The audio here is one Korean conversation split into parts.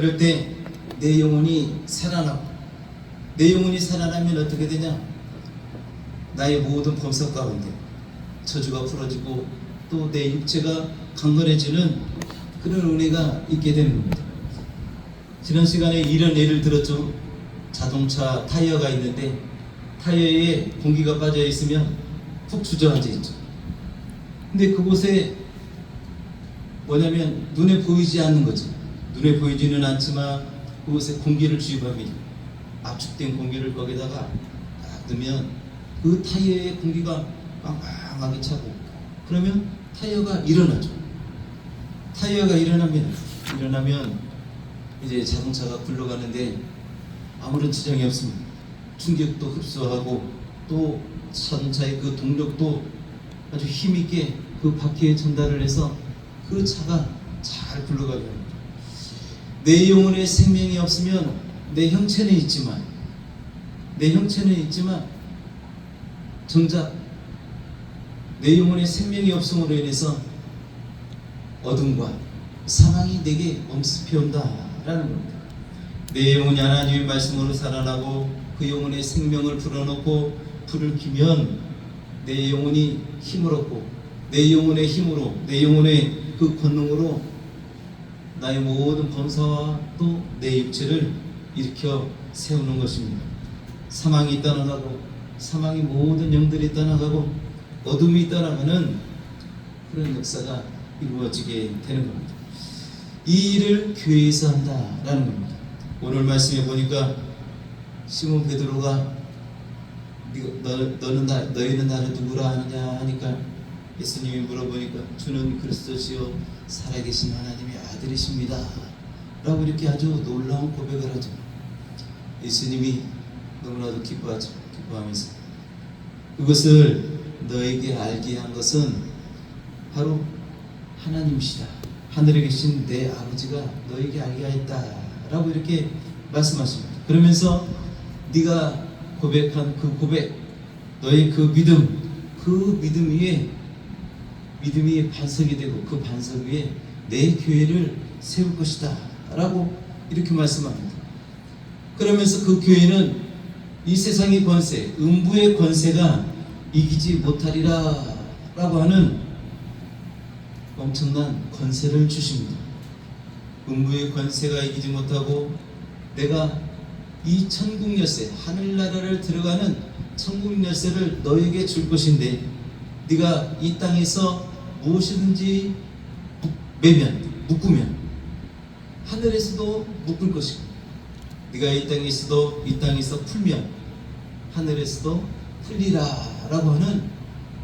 그럴 때 내 영혼이 살아나고, 내 영혼이 살아나면 어떻게 되냐? 나의 모든 범사 가운데 저주가 풀어지고 또 내 육체가 강건해지는 그런 은혜가 있게 되는 겁니다. 지난 시간에 이런 예를 들었죠. 자동차 타이어가 있는데 타이어에 공기가 빠져 있으면 푹 주저앉아 있죠. 근데 그곳에 뭐냐면 눈에 보이지 않는 거죠. 눈에 보이지는 않지만 그곳에 공기를 주입합니다. 압축된 공기를 거기다가 딱 넣으면 그 타이어에 공기가 빵빵하게 차고, 그러면 타이어가 일어나죠. 타이어가 일어나면 이제 자동차가 굴러가는데 아무런 지장이 없습니다. 충격도 흡수하고 또 자동차의 그 동력도 아주 힘있게 그 바퀴에 전달을 해서 그 차가 잘 굴러가게 합니다. 내 영혼의 생명이 없으면 내 형체는 있지만 정작 내 영혼의 생명이 없음으로 인해서 어둠과 사망이 내게 엄습해 온다라는 겁니다. 내 영혼이 하나님의 말씀으로 살아나고 그 영혼의 생명을 불어넣고 불을 켜면 내 영혼이 힘을 얻고, 내 영혼의 힘으로, 내 영혼의 그 권능으로 나의 모든 범사와 또 내 육체를 일으켜 세우는 것입니다. 사망이 떠나가고, 사망의 모든 영들이 떠나가고, 어둠이 떠나가는 그런 역사가 이루어지게 되는 겁니다. 이 일을 교회에서 한다라는 겁니다. 오늘 말씀에 보니까 시몬 베드로가 너희는 나를 누구라 하느냐 하니까 예수님이 물어보니까 주는 그리스도시요 살아계신 하나님의 아들이십니다 라고 이렇게 아주 놀라운 고백을 하죠. 예수님이 너무나도 기뻐하면서 그것을 너에게 알게 한 것은 바로 하나님이시다, 하늘에 계신 내 아버지가 너에게 알게 하였다 라고 이렇게 말씀하십니다. 그러면서 네가 고백한 그 고백, 너의 그 믿음 위에 반석이 되고 그 반석 위에 내 교회를 세울 것이다 라고 이렇게 말씀합니다. 그러면서 그 교회는 이 세상의 권세, 음부의 권세가 이기지 못하리라 라고 하는 엄청난 권세를 주십니다. 음부의 권세가 이기지 못하고 내가 이 천국 열쇠, 하늘나라를 들어가는 천국 열쇠를 너에게 줄 것인데 네가 이 땅에서 무엇이든지 묶으면 하늘에서도 묶을 것이고, 네가 이 땅에 있어도 이 땅에서 풀면 하늘에서도 풀리라 라고 하는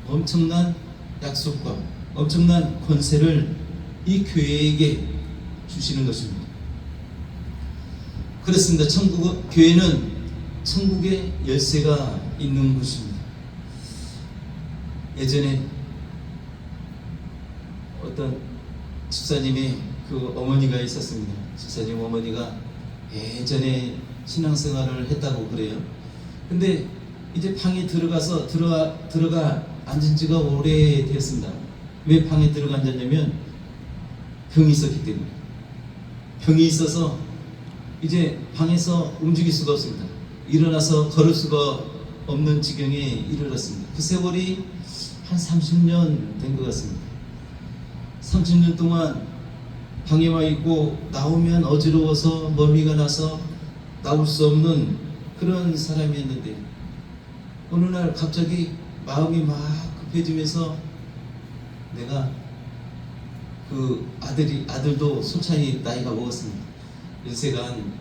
엄청난 약속과 엄청난 권세를 이 교회에게 주시는 것입니다. 그렇습니다. 교회는 천국의 열쇠가 있는 곳입니다. 예전에 어떤 집사님의 그 어머니가 있었습니다. 집사님 어머니가 예전에 신앙생활을 했다고 그래요. 근데 이제 방에 들어가 앉은 지가 오래되었습니다. 왜 방에 들어가 앉았냐면 병이 있었기 때문에. 병이 있어서 이제 방에서 움직일 수가 없습니다. 일어나서 걸을 수가 없는 지경에 이르렀습니다. 그 세월이 한 30년 된 것 같습니다. 30년 동안 방에 와 있고 나오면 어지러워서 머미가 나서 나올 수 없는 그런 사람이었는데 어느 날 갑자기 마음이 막 급해지면서 내가 그 아들도 소찬이 나이가 먹었습니다. 연세가 한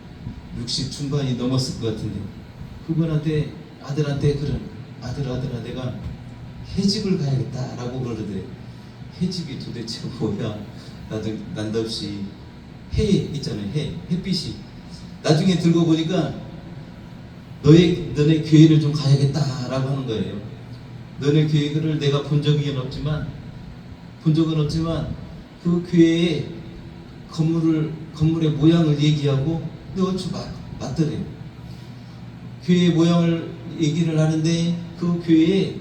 60 중반이 넘었을 것 같은데 그분한테 아들한테 그런 아들아 내가 해집을 가야겠다라고 그러더래. 해집이 도대체 뭐야? 나도 난다없이 해 있잖아요. 햇빛이 나중에 들고 보니까 너네 교회를 좀 가야겠다라고 하는 거예요. 너네 교회를 내가 본 적은 없지만 그 교회의 건물의 모양을 얘기하고 근데 얼추 맞더래요. 교회의 모양을 얘기를 하는데 그 교회에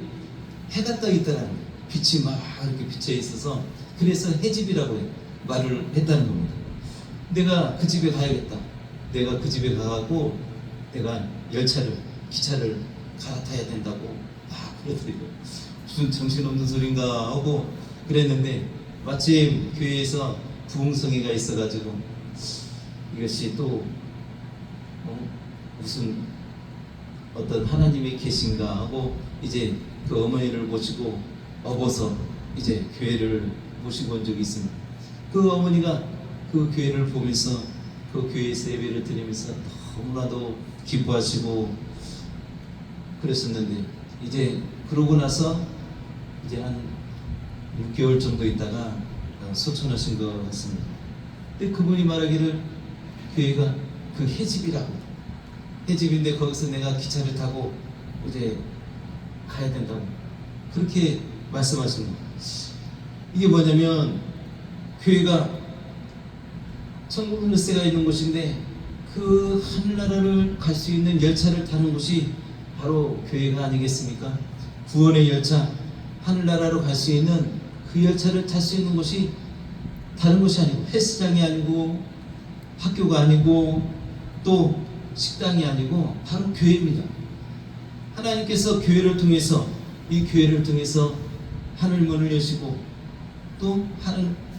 해가 떠 있더라는 거예요. 빛이 막 이렇게 비쳐 있어서 그래서 해집이라고 말을 했다는 겁니다. 내가 그 집에 가야겠다. 내가 그 집에 가고 내가 기차를 갈아타야 된다고 막 그러더라고요. 무슨 정신없는 소린가 하고 그랬는데 마침 교회에서 부흥성회가 있어가지고 이것이 또 무슨 어떤 하나님의 계신가 하고 이제 그 어머니를 모시고 업어서 이제 교회를 모시고 온 적이 있습니다. 그 어머니가 그 교회를 보면서 그 교회에서 예배를 드리면서 너무나도 기뻐하시고 그랬었는데 이제 그러고 나서 이제 한 6개월 정도 있다가 소천하신 것 같습니다. 근데 그분이 말하기를 교회가 그 해집인데 거기서 내가 기차를 타고 이제 가야 된다고 그렇게 말씀하시는 거예요. 이게 뭐냐면 교회가 천국 열쇠가 있는 곳인데 그 하늘나라를 갈 수 있는 열차를 타는 곳이 바로 교회가 아니겠습니까? 구원의 열차, 하늘나라로 갈 수 있는 그 열차를 탈 수 있는 곳이 다른 곳이 아니고 헬스장이 아니고 학교가 아니고 또 식당이 아니고 바로 교회입니다. 하나님께서 교회를 통해서 이 교회를 통해서 하늘문을 여시고 또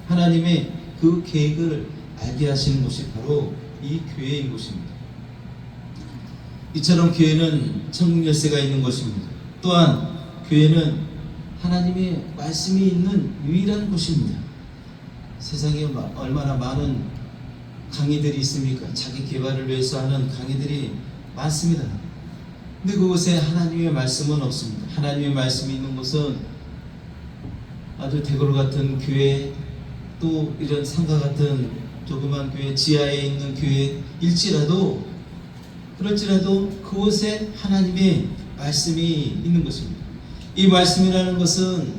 하나님의 그 계획을 알게 하시는 곳이 바로 이 교회인 곳입니다. 이처럼 교회는 천국 열쇠가 있는 곳입니다. 또한 교회는 하나님의 말씀이 있는 유일한 곳입니다. 세상에 얼마나 많은 강의들이 있습니까? 자기 개발을 위해서 하는 강의들이 많습니다. 근데 그곳에 하나님의 말씀은 없습니다. 하나님의 말씀이 있는 곳은 아주 대궐 같은 교회, 또 이런 상가 같은 조그만 교회, 지하에 있는 교회일지라도 그럴지라도 그곳에 하나님의 말씀이 있는 것입니다. 이 말씀이라는 것은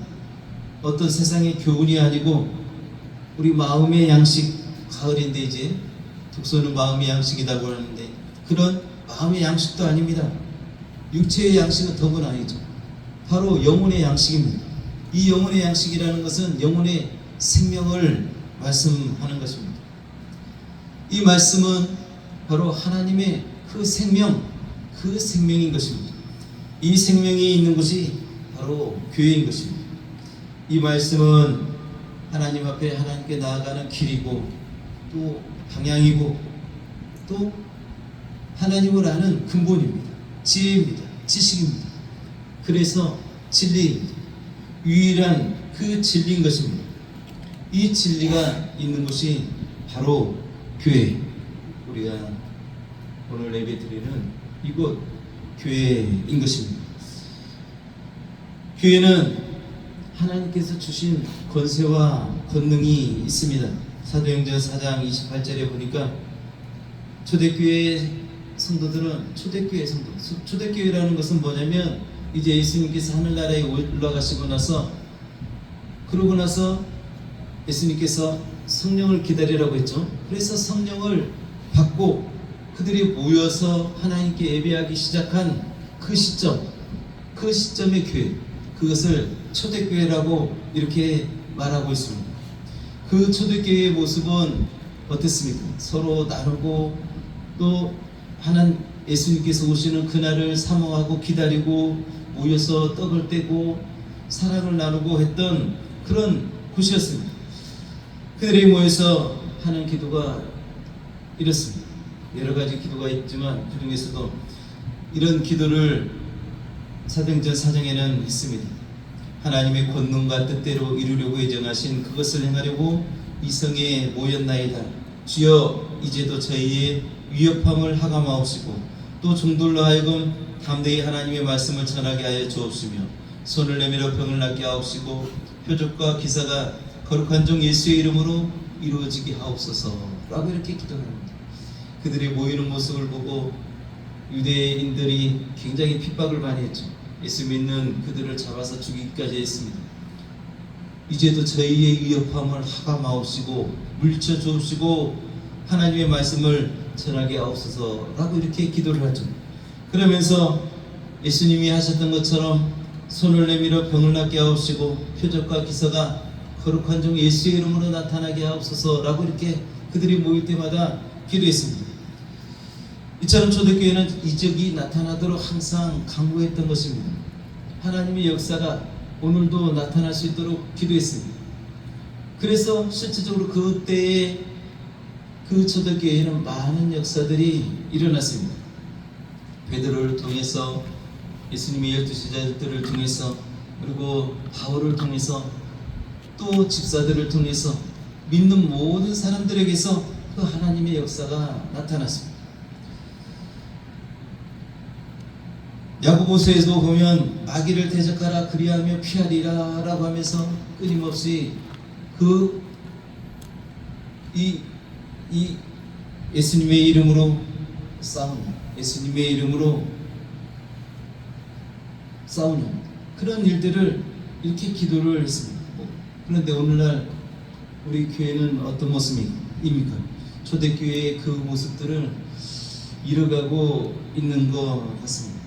어떤 세상의 교훈이 아니고 우리 마음의 양식, 가을인데 이제 독서는 마음의 양식이라고 하는데 그런 마음의 양식도 아닙니다. 육체의 양식은 더구나 아니죠. 바로 영혼의 양식입니다. 이 영혼의 양식이라는 것은 영혼의 생명을 말씀하는 것입니다. 이 말씀은 바로 하나님의 그 생명인 것입니다. 이 생명이 있는 곳이 바로 교회인 것입니다. 이 말씀은 하나님 앞에 하나님께 나아가는 길이고 또 방향이고 또 하나님을 아는 근본입니다. 지혜입니다. 지식입니다. 그래서 진리입니다. 유일한 그 진리인 것입니다. 이 진리가 있는 곳이 바로 교회, 우리가 오늘 예배 드리는 이곳 교회인 것입니다. 교회는 하나님께서 주신 권세와 권능이 있습니다. 사도행전 4장 28절에 보니까 초대교회 성도들은 초대교회라는 것은 뭐냐면 이제 예수님께서 하늘나라에 올라가시고 나서 그러고 나서 예수님께서 성령을 기다리라고 했죠. 그래서 성령을 받고 그들이 모여서 하나님께 예배하기 시작한 그 시점의 교회, 그것을 초대교회라고 이렇게 말하고 있습니다. 그 초대교회의 모습은 어땠습니까? 서로 나누고 또 예수님께서 오시는 그날을 사모하고 기다리고 모여서 떡을 떼고 사랑을 나누고 했던 그런 곳이었습니다. 그들이 모여서 하는 기도가 이렇습니다. 여러 가지 기도가 있지만 그 중에서도 이런 기도를 사도행전 4장에는 있습니다. 하나님의 권능과 뜻대로 이루려고 예정하신 그것을 행하려고 이 성에 모였나이다. 주여 이제도 저희의 위협함을 하감하옵시고 또 종들로 하여금 담대히 하나님의 말씀을 전하게 하여 주옵시며 손을 내밀어 병을 낫게 하옵시고 표적과 기사가 거룩한 종 예수의 이름으로 이루어지게 하옵소서 라고 이렇게 기도합니다. 그들이 모이는 모습을 보고 유대인들이 굉장히 핍박을 많이 했죠. 예수 믿는 그들을 잡아서 죽이기까지 했습니다. 이제도 저희의 위협함을 하감하옵시고 물리쳐 주옵시고 하나님의 말씀을 전하게 하옵소서 라고 이렇게 기도를 하죠. 그러면서 예수님이 하셨던 것처럼 손을 내밀어 병을 낫게 하옵시고 표적과 기사가 거룩한 종 예수의 이름으로 나타나게 하옵소서 라고 이렇게 그들이 모일 때마다 기도했습니다. 이처럼 초대교회는 이적이 나타나도록 항상 강구했던 것입니다. 하나님의 역사가 오늘도 나타날 수 있도록 기도했습니다. 그래서 실질적으로 그때의 그 초대교회에는 많은 역사들이 일어났습니다. 베드로를 통해서, 예수님의 12제자들을 통해서, 그리고 바울을 통해서, 또 집사들을 통해서 믿는 모든 사람들에게서 그 하나님의 역사가 나타났습니다. 야고보서에도 보면 마귀를 대적하라 그리하며 피하리라 라고 하면서 끊임없이 이 예수님의 이름으로 싸우는, 예수님의 이름으로 싸우는 그런 일들을 이렇게 기도를 했습니다. 그런데 오늘날 우리 교회는 어떤 모습입니까? 초대교회의 그 모습들을 잃어가고 있는 것 같습니다.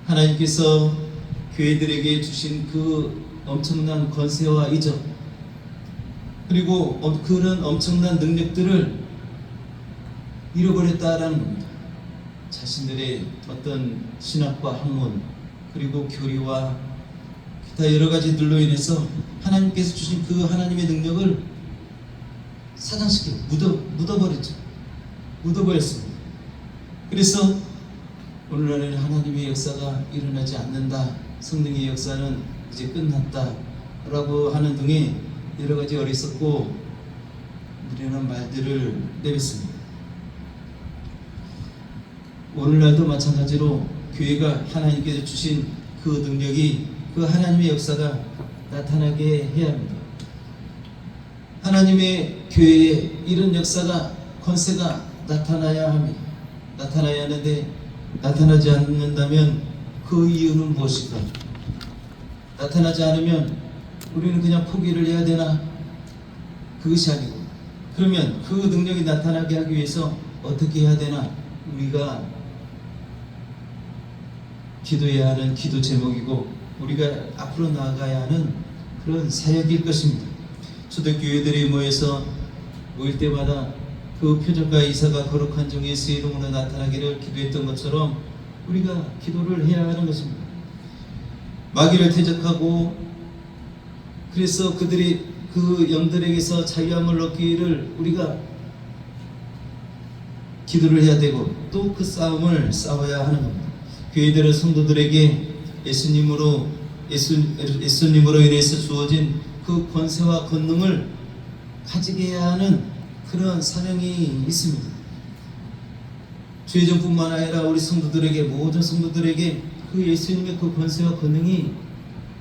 하나님께서 교회들에게 주신 그 엄청난 권세와 이적, 그리고 그런 엄청난 능력들을 잃어버렸다라는 겁니다. 자신들의 어떤 신학과 학문, 그리고 교리와 기타 여러 가지들로 인해서 하나님께서 주신 그 하나님의 능력을 사장시키고 묻어버렸죠. 묻어버렸습니다. 그래서 오늘날에는 하나님의 역사가 일어나지 않는다, 성령의 역사는 이제 끝났다 라고 하는 등의 여러 가지 어리석고 미련한 말들을 내뱉습니다. 오늘날도 마찬가지로 교회가 하나님께서 주신 그 능력이, 그 하나님의 역사가 나타나게 해야 합니다. 하나님의 교회에 이런 역사가, 권세가 나타나야 합니다. 나타나야 하는데 나타나지 않는다면 그 이유는 무엇일까? 나타나지 않으면 우리는 그냥 포기를 해야 되나? 그것이 아니고, 그러면 그 능력이 나타나게 하기 위해서 어떻게 해야 되나? 우리가 기도해야 하는 기도 제목이고, 우리가 앞으로 나아가야 하는 그런 사역일 것입니다. 초대교회들이 모일 때마다 그 표적과 이사가 거룩한 종 예수의 이름으로 나타나기를 기도했던 것처럼 우리가 기도를 해야 하는 것입니다. 마귀를 대적하고, 그래서 그들이 그 영들에게서 자유함을 얻기를 우리가 기도를 해야 되고, 또 그 싸움을 싸워야 하는 겁니다. 교회들은 성도들에게 예수님으로 인해서 주어진 그 권세와 권능을 가지게 해야 하는 그런 사명이 있습니다. 주의정뿐만 아니라 우리 성도들에게, 모든 성도들에게 그 예수님의 그 권세와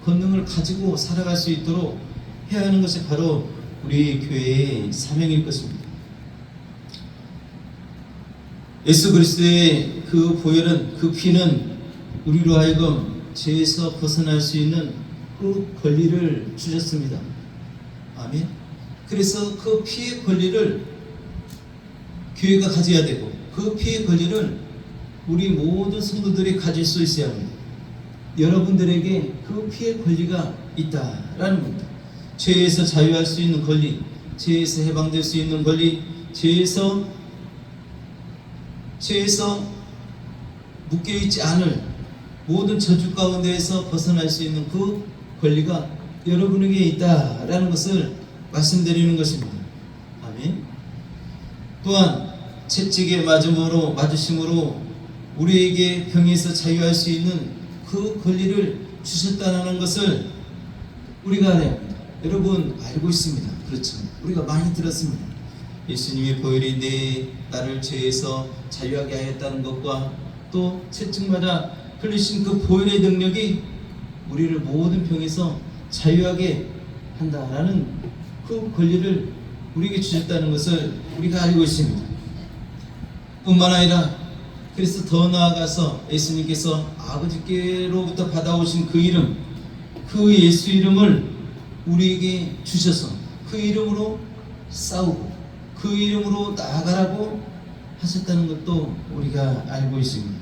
권능을 가지고 살아갈 수 있도록 해야 하는 것이 바로 우리 교회의 사명일 것입니다. 예수 그리스도의 그 보혈은, 그 피는 우리로 하여금 죄에서 벗어날 수 있는 그 권리를 주셨습니다. 아멘. 그래서 그 피의 권리를 교회가 가져야 되고, 그 피의 권리를 우리 모든 성도들이 가질 수 있어야 합니다. 여러분들에게 그 피의 권리가 있다라는 겁니다. 죄에서 자유할 수 있는 권리, 죄에서 해방될 수 있는 권리, 죄에서 묶여있지 않을 모든 저주 가운데에서 벗어날 수 있는 그 권리가 여러분에게 있다라는 것을 말씀드리는 것입니다. 아멘. 또한 채찍에 맞으심으로 우리에게 병에서 자유할 수 있는 그 권리를 주셨다는 것을 우리가 알아야 합니다. 여러분 알고 있습니다. 그렇죠. 우리가 많이 들었습니다. 예수님의 보혈이 나를 죄에서 자유하게 하였다는 것과, 또 채찍마다 흘리신 그 보혈의 능력이 우리를 모든 병에서 자유하게 한다라는 그 권리를 우리에게 주셨다는 것을 우리가 알고 있습니다. 뿐만 아니라, 그래서 더 나아가서 예수님께서 아버지께로부터 받아오신 그 이름, 그 예수 이름을 우리에게 주셔서 그 이름으로 싸우고 그 이름으로 나아가라고 하셨다는 것도 우리가 알고 있습니다.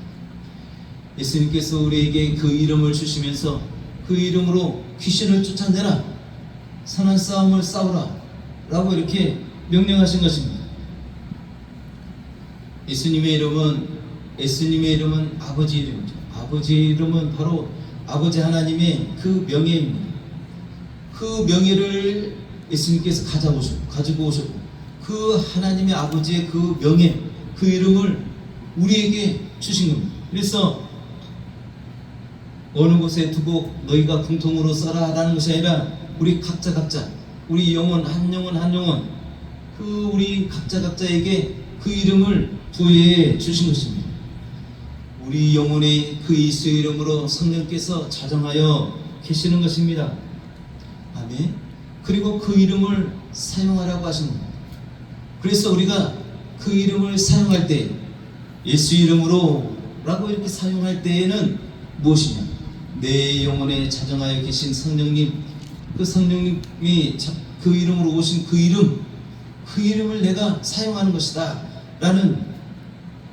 예수님께서 우리에게 그 이름을 주시면서 그 이름으로 귀신을 쫓아내라, 선한 싸움을 싸우라 라고 이렇게 명령하신 것입니다. 예수님의 이름은 아버지 이름이죠. 아버지 이름은 바로 아버지 하나님의 그 명예입니다. 그 명예를 예수님께서 가지고 오셨고 그 하나님의 아버지의 그 명예, 그 이름을 우리에게 주신 겁니다. 그래서 어느 곳에 두고 너희가 공통으로 써라 라는 것이 아니라 우리 각자 우리 영혼 한 영혼 그 우리 각자에게 그 이름을 부여해 주신 것입니다. 우리 영혼에 그 예수의 이름으로 성령께서 자정하여 계시는 것입니다. 아멘. 그리고 그 이름을 사용하라고 하신 겁니다. 그래서 우리가 그 이름을 사용할 때 예수 이름으로 라고 이렇게 사용할 때에는 무엇이냐, 내 영혼에 자정하여 계신 성령님, 그 성령님이 그 이름으로 오신 그 이름을 내가 사용하는 것이다 라는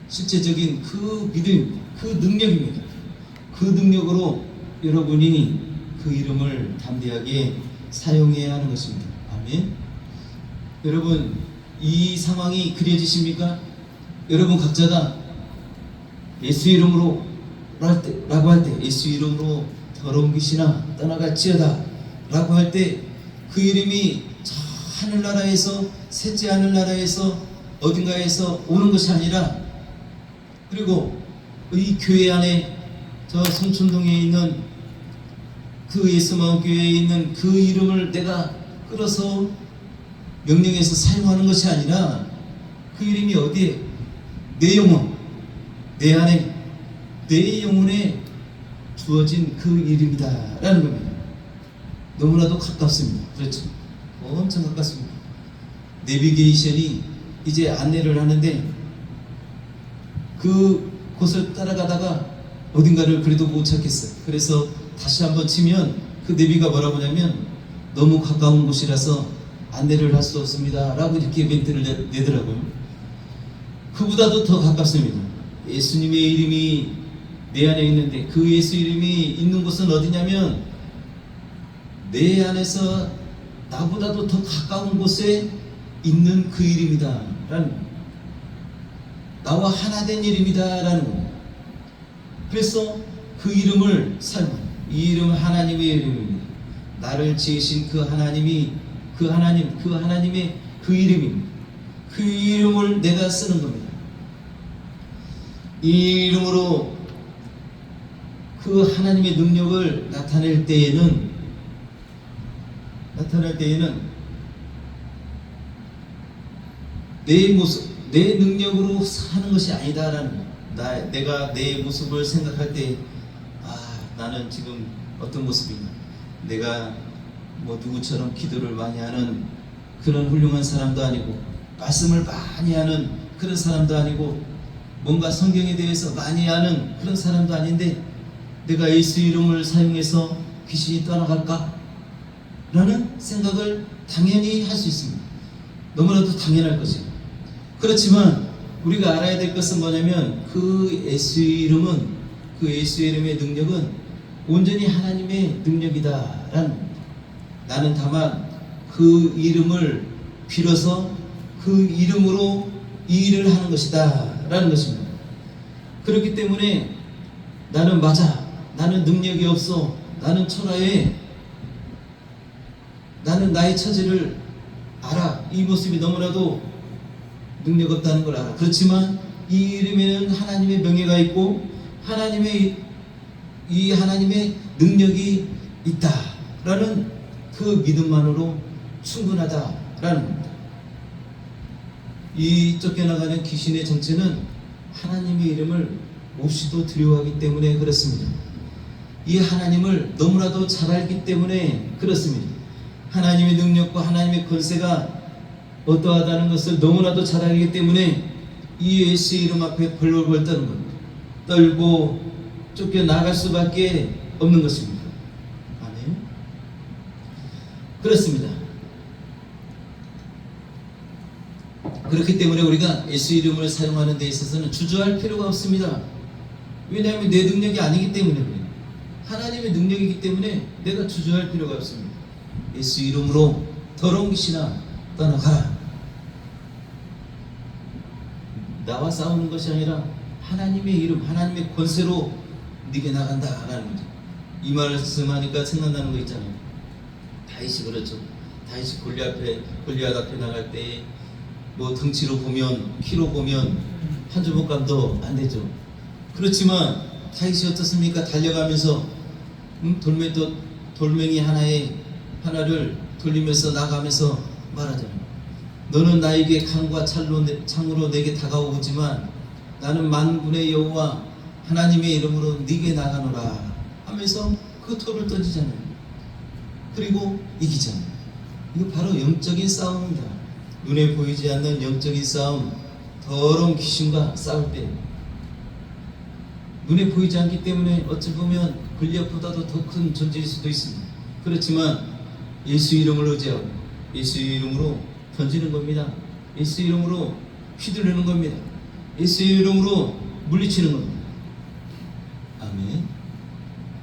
실제적인 그 믿음, 그 능력입니다. 그 능력으로 여러분이 그 이름을 담대하게 사용해야 하는 것입니다. 아멘. 여러분, 이 상황이 그려지십니까? 여러분 각자가 예수 이름으로 라고 할 때, 예수 이름으로 더러운 귀신아 떠나갈지어다 라고 할 때 그 이름이 저 하늘나라에서, 셋째 하늘나라에서 어딘가에서 오는 것이 아니라, 그리고 이 교회 안에 저 송촌동에 있는 그 예수마을교회에 있는 그 이름을 내가 끌어서 명령해서 사용하는 것이 아니라 그 이름이 어디에? 내 영혼, 내 안에, 내 영혼에 주어진 그 이름이다 라는 겁니다. 너무나도 가깝습니다. 그렇죠? 엄청 가깝습니다. 내비게이션이 이제 안내를 하는데 그 곳을 따라가다가 어딘가를 그래도 못 찾겠어요. 그래서 다시 한번 치면 그 내비가 뭐라고 하냐면 너무 가까운 곳이라서 안내를 할 수 없습니다 라고 이렇게 멘트를 내더라고요. 그보다도 더 가깝습니다. 예수님의 이름이 내 안에 있는데 그 예수 이름이 있는 곳은 어디냐면 내 안에서 나보다도 더 가까운 곳에 있는 그 이름이다 라는 겁니다. 나와 하나 된 이름이다 라는 겁니다. 그래서 그 이름을 사용합니다. 이 이름은 하나님의 이름입니다. 나를 지으신 그 하나님의 그 이름입니다. 그 이름을 내가 쓰는 겁니다. 이 이름으로 그 하나님의 능력을 나타낼 때에는 내 모습, 내 능력으로 하는 것이 아니다라는 거예요. 내가 내 모습을 생각할 때, 나는 지금 어떤 모습인가? 내가 뭐 누구처럼 기도를 많이 하는 그런 훌륭한 사람도 아니고, 말씀을 많이 하는 그런 사람도 아니고, 뭔가 성경에 대해서 많이 아는 그런 사람도 아닌데, 내가 예수 이름을 사용해서 귀신이 떠나갈까? 라는 생각을 당연히 할 수 있습니다. 너무나도 당연할 것이에요. 그렇지만 우리가 알아야 될 것은 뭐냐면 그 예수 이름은, 그 예수 이름의 능력은 온전히 하나님의 능력이다 라는 겁니다. 나는 다만 그 이름을 빌어서 그 이름으로 이 일을 하는 것이다 라는 것입니다. 그렇기 때문에 나는 나는 능력이 없어, 나는 초라해, 나는 나의 처지를 알아, 이 모습이 너무나도 능력 없다는 걸 알아. 그렇지만 이 이름에는 하나님의 명예가 있고 하나님의 능력이 있다라는 그 믿음만으로 충분하다라는 겁니다. 이 쫓겨나가는 귀신의 정체는 하나님의 이름을 몹시도 두려워하기 때문에 그렇습니다. 이 하나님을 너무나도 잘 알기 때문에 그렇습니다. 하나님의 능력과 하나님의 권세가 어떠하다는 것을 너무나도 잘 알기 때문에 이 예수의 이름 앞에 벌벌벌 떠는 겁니다. 떨고 쫓겨나갈 수밖에 없는 것입니다. 아멘. 그렇습니다. 그렇기 때문에 우리가 예수 이름을 사용하는 데 있어서는 주저할 필요가 없습니다. 왜냐하면 내 능력이 아니기 때문에 그래요. 하나님의 능력이기 때문에 내가 주저할 필요가 없습니다. 예수 이름으로 더러운 귀신아 떠나가라. 나와 싸우는 것이 아니라 하나님의 이름, 하나님의 권세로 네게 나간다라는 거죠. 이 말씀하니까 생각나는 거 있잖아요. 다윗이 그렇죠. 다윗이 골리앗 앞에 나갈 때 뭐 덩치로 보면, 키로 보면 한 주먹감도 안 되죠. 그렇지만 다윗이 어떻습니까? 달려가면서 돌멩이 하나를 돌리면서 나가면서 말하잖아요. 너는 나에게 강과 창으로 내게 다가오지만 나는 만군의 여호와 하나님의 이름으로 네게 나가노라 하면서 그 돌을 던지잖아요. 그리고 이기잖아요. 이거 바로 영적인 싸움입니다. 눈에 보이지 않는 영적인 싸움, 더러운 귀신과 싸울 때 눈에 보이지 않기 때문에 어찌 보면 골리앗보다도 더 큰 존재일 수도 있습니다. 그렇지만 예수 이름을 의지하고 예수 이름으로 던지는 겁니다. 예수 이름으로 휘두르는 겁니다. 예수 이름으로 물리치는 겁니다. 아멘.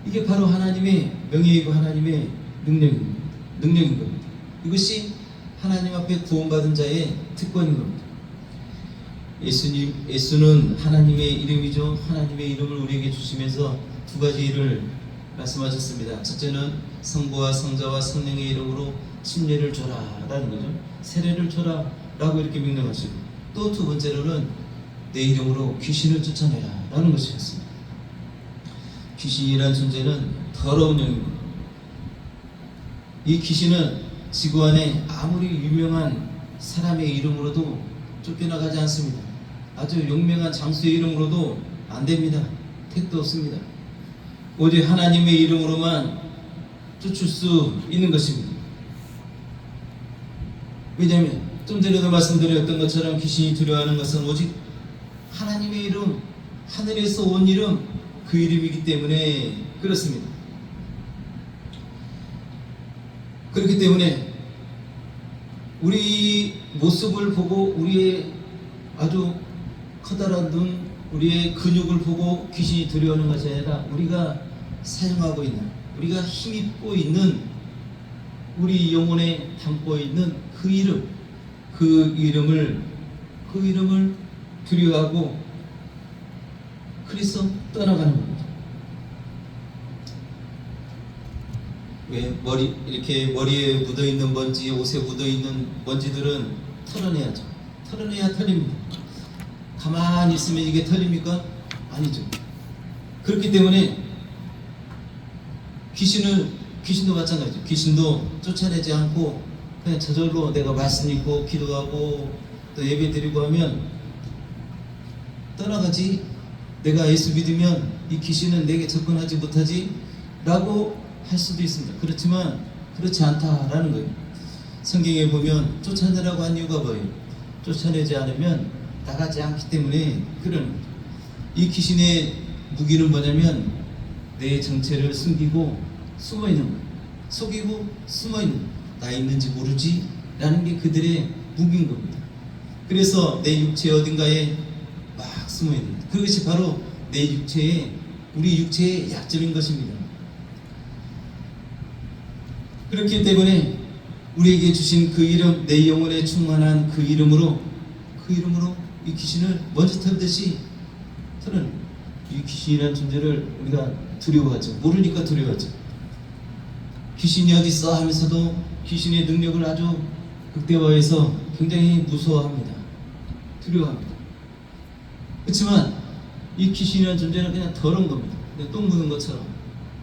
이게 바로 하나님의 명예이고 하나님의 능력인 겁니다. 이것이 하나님 앞에 구원받은 자의 특권인 겁니다. 예수는 하나님의 이름이죠. 하나님의 이름을 우리에게 주시면서 두 가지 일을 말씀하셨습니다. 첫째는 성부와 성자와 성령의 이름으로 침례를 줘라 라는 거죠. 세례를 줘라 라고 이렇게 명령하시고, 또 두 번째로는 내 이름으로 귀신을 쫓아내라 라는 것이었습니다. 귀신이란 존재는 더러운 영입니다. 이 귀신은 지구 안에 아무리 유명한 사람의 이름으로도 쫓겨나가지 않습니다. 아주 용맹한 장수의 이름으로도 안 됩니다. 택도 없습니다. 오직 하나님의 이름으로만 쫓을 수 있는 것입니다. 왜냐하면 좀 전에도 말씀드렸던 것처럼 귀신이 두려워하는 것은 오직 하나님의 이름, 하늘에서 온 이름, 그 이름이기 때문에 그렇습니다. 그렇기 때문에 우리 모습을 보고 우리의 아주 커다란 눈, 우리의 근육을 보고 귀신이 두려워하는 것이 아니라 우리가 사용하고 있는, 우리가 힘입고 있는, 우리 영혼에 담고 있는 그 이름, 그 이름을 두려워하고 그래서 떠나가는 겁니다. 왜 이렇게 머리에 묻어있는 먼지, 옷에 묻어있는 먼지들은 털어내야죠. 털어내야 털립니다. 가만히 있으면 이게 털립니까? 아니죠. 그렇기 때문에 귀신도 마찬가지죠. 귀신도 쫓아내지 않고 그냥 저절로 내가 말씀 읽고 기도하고 또 예배 드리고 하면 떠나가지. 내가 예수 믿으면 이 귀신은 내게 접근하지 못하지 라고 할 수도 있습니다. 그렇지만 그렇지 않다라는 거예요. 성경에 보면 쫓아내라고 한 이유가 뭐예요? 쫓아내지 않으면 나가지 않기 때문에 그런 거예요. 이 귀신의 무기는 뭐냐면 내 정체를 숨기고 숨어있는 거예요. 속이고 숨어있는 거예요. 나 있는지 모르지 라는 게 그들의 무기인 겁니다. 그래서 내 육체 어딘가에 막 숨어있는 거예요. 그것이 바로 우리 육체의 약점인 것입니다. 그렇기 때문에 우리에게 주신 그 이름, 내 영혼에 충만한 그 이름으로 이 귀신을 먼지 털듯이 털어내요. 이 귀신이라는 존재를 우리가 두려워하죠. 모르니까 두려워하죠. 귀신이 어디 있어 하면서도 귀신의 능력을 아주 극대화해서 굉장히 무서워합니다. 두려워합니다. 그렇지만 이 귀신이라는 존재는 그냥 더러운 겁니다. 그냥 똥 묻은 것처럼,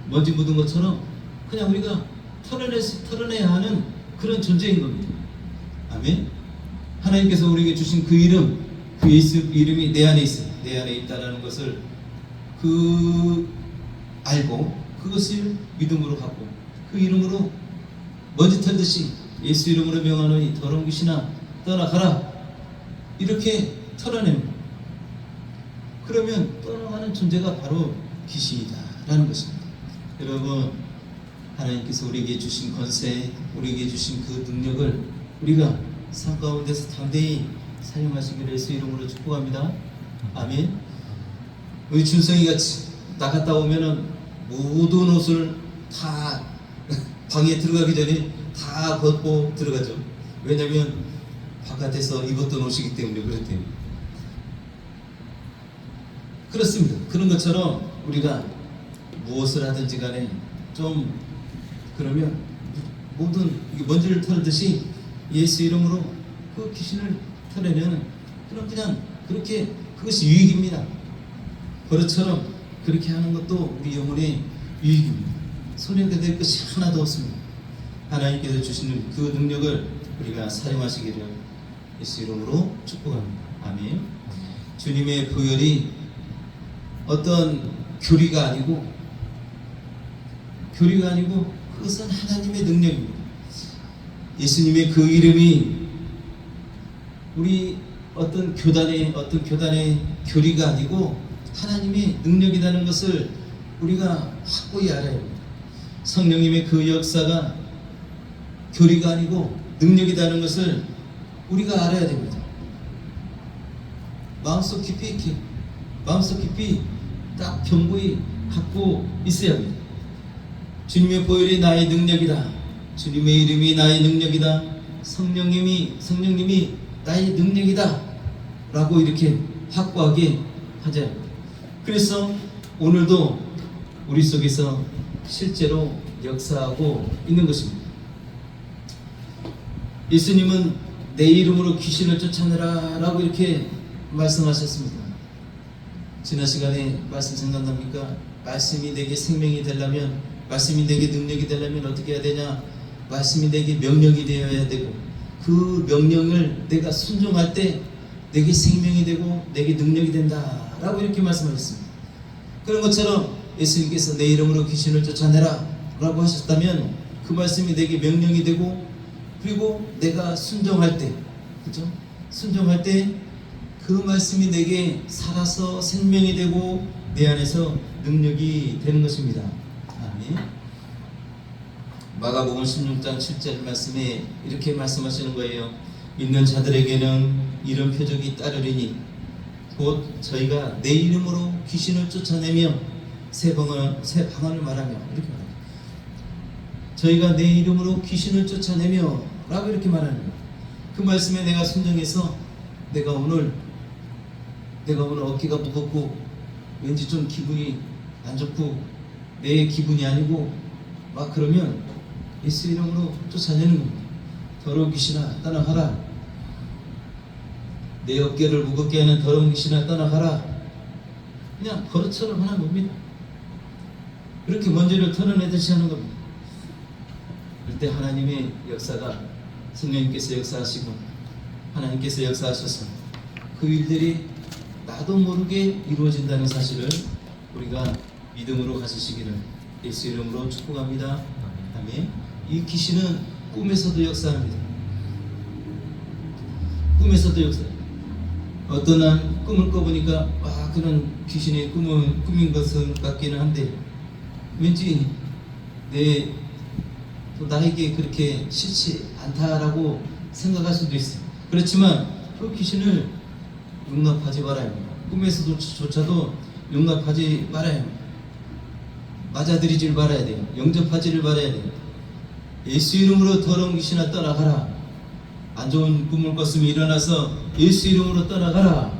먼지 묻은 것처럼 그냥 우리가 털어내야 하는 그런 존재인 겁니다. 아멘. 하나님께서 우리에게 주신 그 이름, 그 예수 이름이 내 안에 있어요. 내 안에 있다라는 것을 알고 그것을 믿음으로 갖고 그 이름으로 먼지 털듯이 예수 이름으로 명하노니 더러운 귀신아 떠나가라 이렇게 털어냅니다. 그러면 떠나가는 존재가 바로 귀신이다라는 것입니다. 여러분, 하나님께서 우리에게 주신 권세, 우리에게 주신 그 능력을 우리가 삶 가운데서 담대히 사용하시기를 예수 이름으로 축복합니다. 아멘. 우리 준성이 같이 나갔다 오면은 모든 옷을 다 방에 들어가기 전에 다 벗고 들어가죠. 왜냐하면 바깥에서 입었던 옷이기 때문에 그렇대요. 그렇습니다. 그런 것처럼 우리가 무엇을 하든지 간에 좀 그러면 모든 먼지를 털듯이 예수 이름으로 그 귀신을 털어내는 그럼 그냥 그렇게 그것이 유익입니다. 버릇처럼 그렇게 하는 것도 우리 영혼의 유익입니다. 손해가 될 것이 하나도 없습니다. 하나님께서 주시는 그 능력을 우리가 사용하시기를 예수 이름으로 축복합니다. 아멘. 주님의 보혈이 어떤 교리가 아니고 그것은 하나님의 능력입니다. 예수님의 그 이름이 우리 어떤 교단의 교리가 아니고 하나님의 능력이라는 것을 우리가 확고히 알아야 합니다. 성령님의 그 역사가 교리가 아니고 능력이라는 것을 우리가 알아야 됩니다. 마음속 깊이 딱 견고히 갖고 있어야 합니다. 주님의 보혈이 나의 능력이다. 주님의 이름이 나의 능력이다. 성령님이 나의 능력이다. 라고 이렇게 확고하게 하자 합니다. 그래서 오늘도 우리 속에서 실제로 역사하고 있는 것입니다. 예수님은 내 이름으로 귀신을 쫓아내라 라고 이렇게 말씀하셨습니다. 지난 시간에 말씀 생각납니까? 말씀이 내게 생명이 되려면, 말씀이 내게 능력이 되려면 어떻게 해야 되냐? 말씀이 내게 명령이 되어야 되고, 그 명령을 내가 순종할 때 내게 생명이 되고 내게 능력이 된다 라고 이렇게 말씀하셨습니다. 그런 것처럼 예수님께서 내 이름으로 귀신을 쫓아내라 라고 하셨다면 그 말씀이 내게 명령이 되고, 그리고 내가 순종할 때, 그죠? 순종할 때 그 말씀이 내게 살아서 생명이 되고 내 안에서 능력이 되는 것입니다. 아멘. 마가복음 16장 7절 말씀에 이렇게 말씀하시는 거예요. 믿는 자들에게는 이런 표적이 따르리니 곧 저희가 내 이름으로 귀신을 쫓아내며 새 방언을 말하며, 이렇게 말합니다. 저희가 내 이름으로 귀신을 쫓아내며 라고 이렇게 말하는 거예요. 그 말씀에 내가 순종해서 내가 오늘 어깨가 무겁고 왠지 좀 기분이 안 좋고 내 기분이 아니고 막 그러면 예수 이름으로 쫓아내는 겁니다. 더러운 귀신아 떠나가라. 내 어깨를 무겁게 하는 더러운 귀신아 떠나가라. 그냥 버릇처럼 하는 겁니다. 그렇게 먼지를 털어내듯이 하는 겁니다. 그때 하나님의 역사가, 성령님께서 역사하시고 하나님께서 역사하셔서 그 일들이 나도 모르게 이루어진다는 사실을 우리가 믿음으로 가지시기를 예수 이름으로 축복합니다. 아멘. 이 귀신은 꿈에서도 역사합니다. 꿈에서도 역사합니다. 어떤 날 꿈을 꿔보니까 그런 귀신의 꿈인 것은 같기는 한데 왠지 나에게 그렇게 싫지 않다라고 생각할 수도 있어요. 그렇지만 그 귀신을 용납하지 말아야 합니다. 꿈에서조차도 용납하지 말아야 합니다. 맞아들이질 말아야 돼요. 영접하지를 말아야 돼요. 예수 이름으로 더러운 귀신아 떠나가라. 안 좋은 꿈을 꿨으면 일어나서 예수 이름으로 떠나가라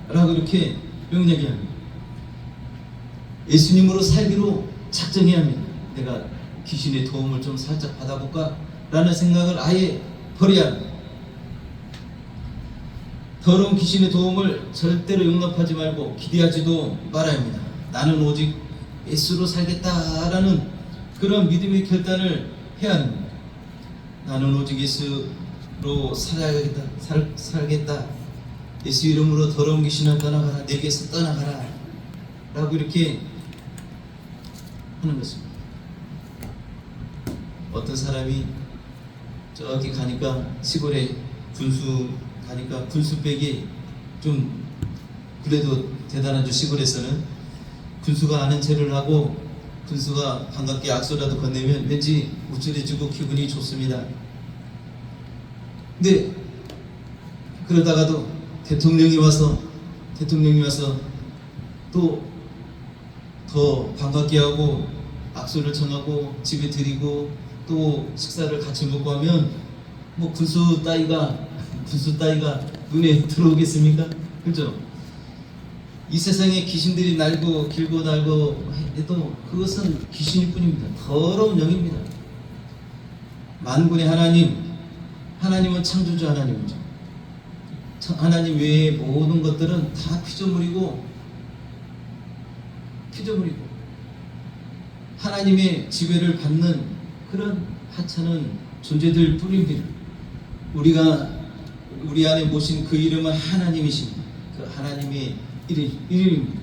라고 이렇게 명령해야 합니다. 예수님으로 살기로 작정해야 합니다. 내가 귀신의 도움을 좀 살짝 받아볼까? 라는 생각을 아예 버려야 합니다. 더러운 귀신의 도움을 절대로 용납하지 말고 기대하지도 말아야 합니다. 나는 오직 예수로 살겠다라는 그런 믿음의 결단을 해야 합니다. 나는 오직 예수로 살겠다. 예수 이름으로 더러운 귀신을 떠나가라. 내게서 떠나가라. 라고 이렇게 하는 것입니다. 어떤 사람이 저기 가니까 시골에 군수 가니까 군수백이 좀 그래도 대단하죠. 시골에서는 군수가 아는 체를 하고 군수가 반갑게 악수라도 건네면 왠지 우쭐해지고 기분이 좋습니다. 근데 그러다가도 대통령이 와서 또 더 반갑게 하고 악수를 청하고 집에 드리고 또 식사를 같이 먹고 하면 뭐 군수 따위가 눈에 들어오겠습니까? 그렇죠? 이 세상에 귀신들이 날고 길고 날고 해도 그것은 귀신일 뿐입니다. 더러운 영입니다. 만군의 하나님은 창조주 하나님이죠. 하나님 외의 모든 것들은 다 피조물이고 하나님의 지배를 받는 그런 하찮은 존재들 뿐입니다. 우리 안에 모신 그 이름은 하나님이십니다. 그 하나님의 이름입니다.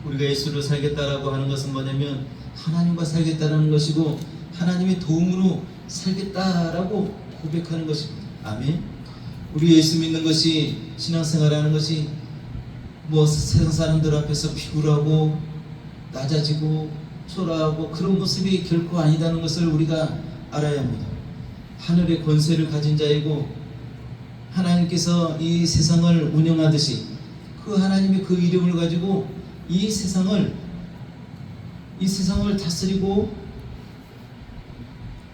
우리가 예수로 살겠다라고 하는 것은 뭐냐면 하나님과 살겠다라는 것이고 하나님의 도움으로 살겠다라고 고백하는 것입니다. 아멘. 우리 예수 믿는 것이 신앙생활하는 것이 뭐 세상 사람들 앞에서 비굴하고 낮아지고 초라하고 그런 모습이 결코 아니다는 것을 우리가 알아야 합니다. 하늘의 권세를 가진 자이고 하나님께서 이 세상을 운영하듯이 그 하나님의 그 이름을 가지고 이 세상을 다스리고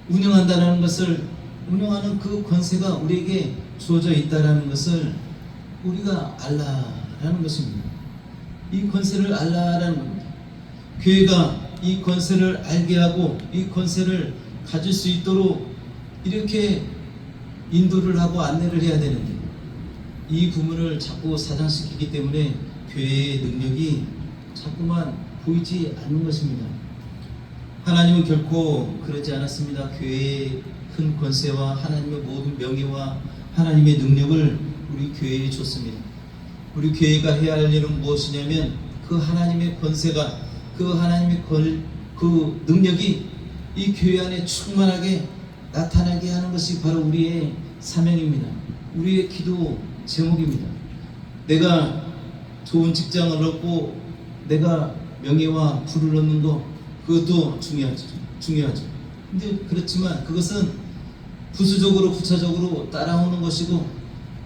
운영한다는 것을 운영하는 그 권세가 우리에게 주어져 있다는 것을 우리가 알라라는 것입니다. 이 권세를 알라라는 겁니다. 교회가 이 권세를 알게 하고 이 권세를 가질 수 있도록 이렇게 인도를 하고 안내를 해야 되는데 이 부분을 자꾸 사장시키기 때문에 교회의 능력이 자꾸만 보이지 않는 것입니다. 하나님은 결코 그러지 않았습니다. 교회의 큰 권세와 하나님의 모든 명예와 하나님의 능력을 우리 교회에 줬습니다. 우리 교회가 해야 할 일은 무엇이냐면 그 하나님의 권세가 그 하나님의 그 능력이 이 교회 안에 충만하게 나타나게 하는 것이 바로 우리의 사명입니다. 우리의 기도 제목입니다. 내가 좋은 직장을 얻고 내가 명예와 부를 얻는 것 그것도 중요하죠. 근데 그렇지만 그것은 부수적으로 부차적으로 따라오는 것이고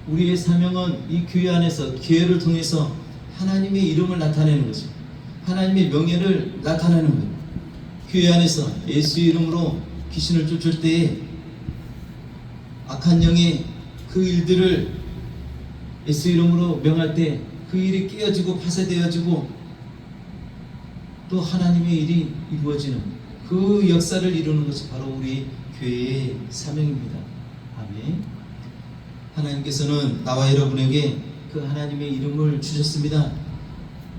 우리의 사명은 이 교회 안에서 기회를 통해서 하나님의 이름을 나타내는 것입니다. 하나님의 명예를 나타내는 거예요. 교회 안에서 예수 이름으로 귀신을 쫓을 때에 악한 영의 그 일들을 예수 이름으로 명할 때 그 일이 깨어지고 파쇄되어지고 또 하나님의 일이 이루어지는 그 역사를 이루는 것이 바로 우리 교회의 사명입니다. 아멘. 하나님께서는 나와 여러분에게 그 하나님의 이름을 주셨습니다.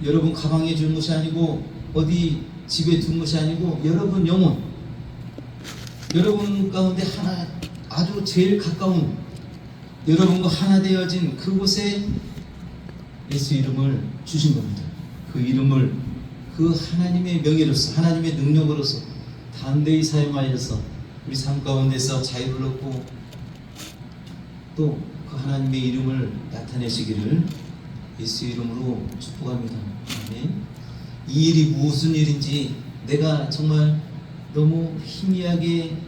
여러분 가방에 준 것이 아니고 어디 집에 둔 것이 아니고 여러분 영혼 여러분 가운데 하나 아주 제일 가까운 여러분과 하나 되어진 그곳에 예수 이름을 주신 겁니다. 그 이름을 그 하나님의 명예로서 하나님의 능력으로서 담대히 사용하여서 우리 삶 가운데서 자유를 얻고 또 그 하나님의 이름을 나타내시기를 예수 이름으로 축복합니다. 아멘. 이 일이 무슨 일인지 내가 정말 너무 희미하게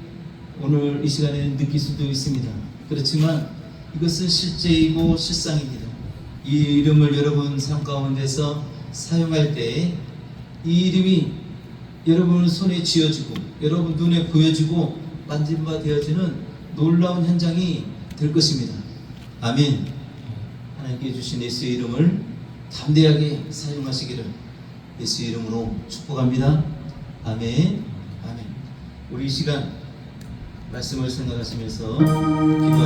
오늘 이 시간에 느낄 수도 있습니다. 그렇지만 이것은 실제이고 실상입니다. 이 이름을 여러분 삶 가운데서 사용할 때 이 이름이 여러분 손에 쥐어지고 여러분 눈에 보여지고 만진 바 되어지는 놀라운 현장이 될 것입니다. 아멘. 하나님께 주신 예수의 이름을 담대하게 사용하시기를 예수 이름으로 축복합니다. 아멘. 아멘. 우리 이 시간 말씀을 생각하시면서 기도